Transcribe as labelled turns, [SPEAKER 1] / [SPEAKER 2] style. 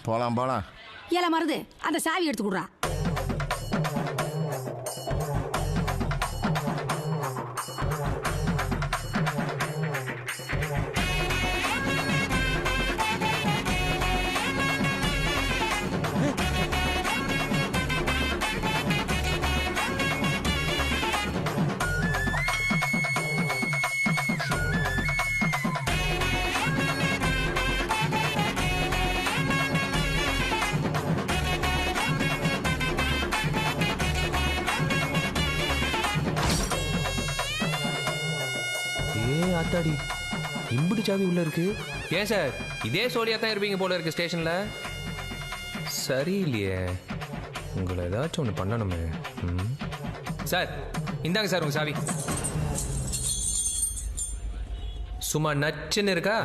[SPEAKER 1] போலாம் போலாம்.
[SPEAKER 2] ஏல மருது அந்த சாவி எடுத்து கொடுறா.
[SPEAKER 3] ஆத்தாடி இம்புட்டு சாவி உள்ள இருக்கு. ஏன் சார் இதே சோழியா தான் இருப்பீங்க போல இருக்கு ஸ்டேஷன்ல. சரியில்லையே, உங்களை ஏதாச்சும் ஒன்று பண்ணணுமே. சார் இந்தாங்க சார் உங்க சாவி. சும்மா நச்சுன்னு இருக்கா?